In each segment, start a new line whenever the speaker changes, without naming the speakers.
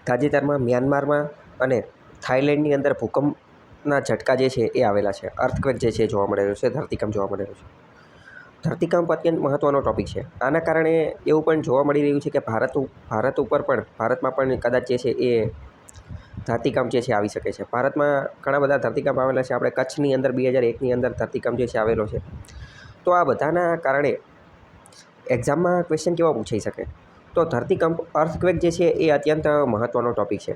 તાજેતરમાં મ્યાનમારમાં અને થાઈલેન્ડની અંદર ભૂકંપના ઝટકા જે છે એ આવેલા છે. અર્થક્વેક જે છે જોવા મળેલો છે, ધરતીકંપ જોવા મળેલો છે. ધરતીકંપ અત્યંત મહત્ત્વનો ટૉપિક છે. આના કારણે એવું પણ જોવા મળી રહ્યું છે કે ભારતમાં પણ કદાચ જે છે એ ધરતીકંપ જે છે આવી શકે છે. ભારતમાં ઘણા બધા ધરતીકંપ આવેલા છે. આપણે કચ્છની અંદર 2001ની અંદર ધરતીકંપ જે છે આવેલો છે. તો આ બધાના કારણે એક્ઝામમાં ક્વેશ્ચન કેવા પૂછાઈ શકે? તો ધરતીકંપ અર્થક્વેક જે છે એ અત્યંત મહત્ત્વનો ટૉપિક છે.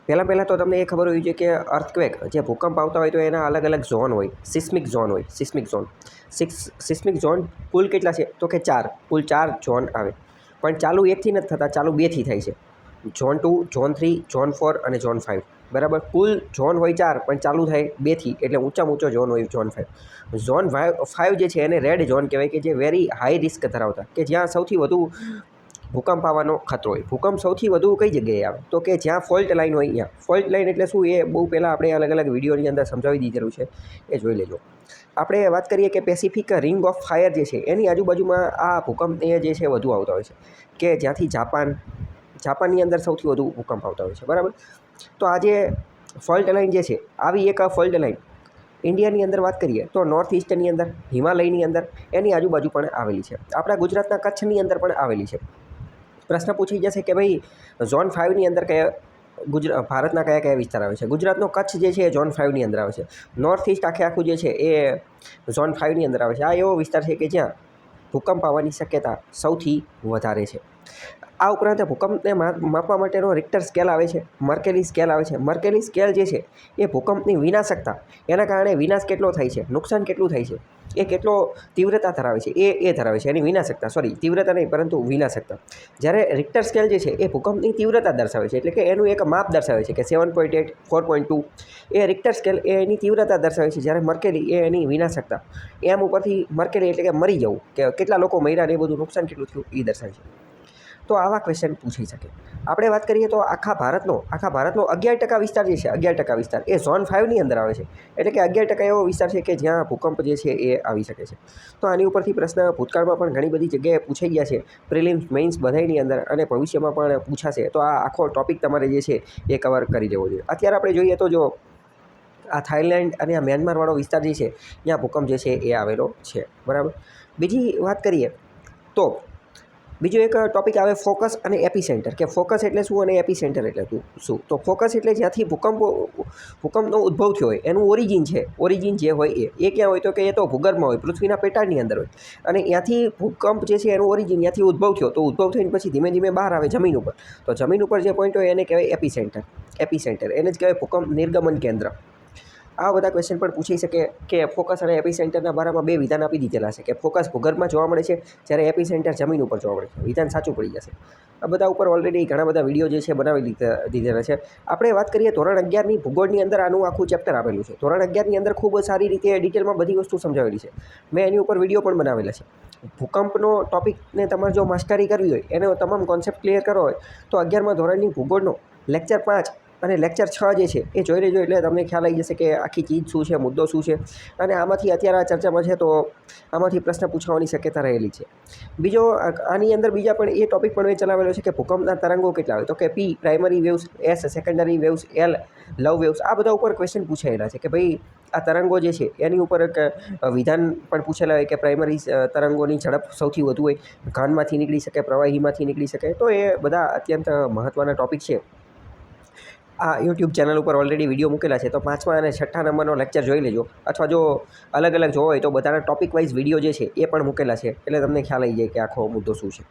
પહેલાં તો તમને એ ખબર હોવી જોઈએ કે અર્થક્વેક જે ભૂકંપ આવતા હોય તો એના અલગ અલગ ઝોન હોય, સિસ્મિક ઝોન કુલ કેટલા છે? તો કે 4, કુલ 4 ઝોન આવે. પણ ચાલુ 1થી નથી થતા, ચાલુ 2થી થાય છે. ઝોન 2, ઝોન 3, ઝોન 4 અને ઝોન 5. બરાબર. કુલ ઝોન હોય 4 પણ ચાલુ થાય 2થી, એટલે ઊંચામાં ઊંચો ઝોન હોય ઝોન 5. ઝોન 5 જે છે એને રેડ ઝોન કહેવાય, કે જે વેરી હાઈ રિસ્ક ધરાવતા, કે જ્યાં સૌથી વધુ ભૂકંપ આવવાનો ખતરો હોય. ભૂકંપ સૌથી વધુ કઈ જગ્યાએ આવે? તો કે જ્યાં ફોલ્ટ લાઈન હોય ત્યાં. ફોલ્ટ લાઈન એટલે શું? એ બહુ પહેલાં આપણે અલગ અલગ વિડીયોની અંદર સમજાવી દીધેલું છે, એ જોઈ લેજો. આપણે વાત કરીએ કે પેસિફિક રિંગ ઓફ ફાયર જે છે એની આજુબાજુમાં આ ભૂકંપ એ જે છે વધુ આવતા હોય છે, કે જ્યાંથી જાપાનની અંદર સૌથી વધુ ભૂકંપ આવતા હોય છે. બરાબર. તો આ જે ફોલ્ટ લાઈન જે છે, આવી એક ફોલ્ટ લાઈન ઇન્ડિયાની અંદર વાત કરીએ તો નોર્થ ઇસ્ટની અંદર, હિમાલયની અંદર, એની આજુબાજુ પણ આવેલી છે. આપણા ગુજરાતના કચ્છની અંદર પણ આવેલી છે. પ્રશ્ન પૂછી જશે કે ભાઈ ઝોન 5ની અંદર ભારતના કયા કયા વિસ્તાર આવે છે? ગુજરાતનો કચ્છ જે છે એ ઝોન 5ની અંદર આવે છે. નોર્થ ઇસ્ટ આખું જે છે એ ઝોન 5ની અંદર આવે છે. આ એવો વિસ્તાર છે કે જ્યાં ભૂકંપ આવવાની શક્યતા સૌથી વધારે છે. આ ઉપરાંત ભૂકંપને માપવા માટેનો રિક્ટર સ્કેલ આવે છે, મર્કેલી સ્કેલ આવે છે. મર્કેલી સ્કેલ જે છે એ ભૂકંપની વિનાશકતા, એના કારણે વિનાશ કેટલો થાય છે, નુકસાન કેટલું થાય છે, એ કેટલો તીવ્રતા ધરાવે છે, એ ધરાવે છે. એની વિનાશકતા, તીવ્રતા નહીં પરંતુ વિનાશકતા. જ્યારે રિક્ટર સ્કેલ જે છે એ ભૂકંપની તીવ્રતા દર્શાવે છે, એટલે કે એનું એક માપ દર્શાવે છે કે 7.8, 4.2. એ રિક્ટર સ્કેલ એ એની તીવ્રતા દર્શાવે છે. જ્યારે મર્કેલી એ એની વિનાશકતા, એમ ઉપરથી મર્કેલી એટલે કે મરી જવું, કે કેટલા લોકો મર્યા ને એ બધું નુકસાન કેટલું થયું એ દર્શાવે છે. તો આવા ક્વેશ્ચન પૂછાઈ શકે. આપણે વાત કરીએ તો આખા ભારતનો 11% વિસ્તાર જે છે, 11% વિસ્તાર એ ઝોન 5ની અંદર આવે છે. એટલે કે 11% એવો વિસ્તાર છે કે જ્યાં ભૂકંપ જે છે એ આવી શકે છે. તો આની ઉપરથી પ્રશ્ન ભૂતકાળમાં પણ ઘણી બધી જગ્યાએ પૂછાઈ ગયા છે, પ્રિલિમ્સ, મેઇન્સ બધાની અંદર, અને ભવિષ્યમાં પણ પૂછાશે. તો આ આખો ટોપિક તમારે જે છે એ કવર કરી દેવો જોઈએ. અત્યારે આપણે જોઈએ તો જો આ થાઈલેન્ડ અને આ મ્યાનમારવાળો વિસ્તાર જે છે ત્યાં ભૂકંપ જે છે એ આવેલો છે. બરાબર. બીજી વાત કરીએ તો બીજો એક ટોપિક આવે ફોકસ અને એપિસેન્ટર, કે ફોકસ એટલે શું અને એપિસેન્ટર એટલે શું? તો ફોકસ એટલે જ્યાંથી ભૂકંપનો ઉદ્ભવ થયો હોય, એનું ઓરિજિન જે હોય એ ક્યાં હોય? તો કે એ તો ભૂગર્ભમાં હોય, પૃથ્વીના પેટાળની અંદર હોય. અને ત્યાંથી ભૂકંપ જે છે એનું ઓરિજિન ત્યાંથી ઉદ્ભવ થયો, તો ઉદ્ભવ થઈને પછી ધીમે ધીમે બહાર આવે જમીન ઉપર. તો જમીન ઉપર જે પોઈન્ટ હોય એને કહેવાય એપિસેન્ટર. એને જ કહેવાય ભૂકંપ નિર્ગમન કેન્દ્ર. આ બધા ક્વેશ્ચન પણ પૂછી શકે કે ફોકસ અને એપિસેન્ટરના બારામાં 2 વિધાન આપી દીધેલા છે, કે ફોકસ ભૂગર્ભમાં જોવા મળે છે, જ્યારે એપિસેન્ટર જમીન ઉપર જોવા મળે છે. વિધાન સાચું પડી જશે. આ બધા ઉપર ઓલરેડી ઘણા બધા વિડીયો જે છે બનાવી દીધેલા છે. આપણે વાત કરીએ ધોરણ 11ની ભૂગોળની અંદર આનું આખું ચેપ્ટર આપેલું છે. ધોરણ 11ની અંદર ખૂબ સારી રીતે ડિટેલમાં બધી વસ્તુ સમજાવેલી છે. મેં એની ઉપર વિડીયો પણ બનાવેલા છે. ભૂકંપનો ટોપિકને તમારે જો માસ્ટરી કરવી હોય, એનો તમામ કોન્સેપ્ટ ક્લિયર કરવો હોય, તો 11મા ધોરણની ભૂગોળનો લેક્ચર 5 અને લેક્ચર 6 જે છે એ જોઈ લેજો, એટલે તમને ખ્યાલ આવી જશે કે આખી ચીજ શું છે, મુદ્દો શું છે. અને આમાંથી અત્યારે આ ચર્ચામાં છે તો આમાંથી પ્રશ્ન પૂછવાની શક્યતા રહેલી છે. બીજો આની અંદર બીજા પણ એ ટોપિક પણ મેં ચલાવેલો છે કે ભૂકંપના તરંગો કેટલા હોય? તો કે P primary waves, S secondary waves, L લવ વેવ્સ. આ બધા ઉપર ક્વેશ્ચન પૂછાયેલા છે કે ભાઈ આ તરંગો જે છે એની ઉપર એક વિધાન પણ પૂછેલા હોય કે પ્રાઇમરી તરંગોની ઝડપ સૌથી વધુ હોય, ઘનમાંથી નીકળી શકે, પ્રવાહીમાંથી નીકળી શકે. તો એ બધા અત્યંત મહત્ત્વના ટોપિક છે. આ યુટ્યુબ ચેનલ ઉપર ઓલરેડી વિડીયો મૂકેલા છે, તો 5મા અને 6ઠ્ઠા નંબરનો લેક્ચર જોઈ લેજો. અથવા જો અલગ અલગ જોવો હોય તો બધાના ટોપિક વાઇઝ વિડીયો જે છે એ પણ મૂકેલા છે, એટલે તમને ખ્યાલ આવી જાય કે આખો મુદ્દો શું છે.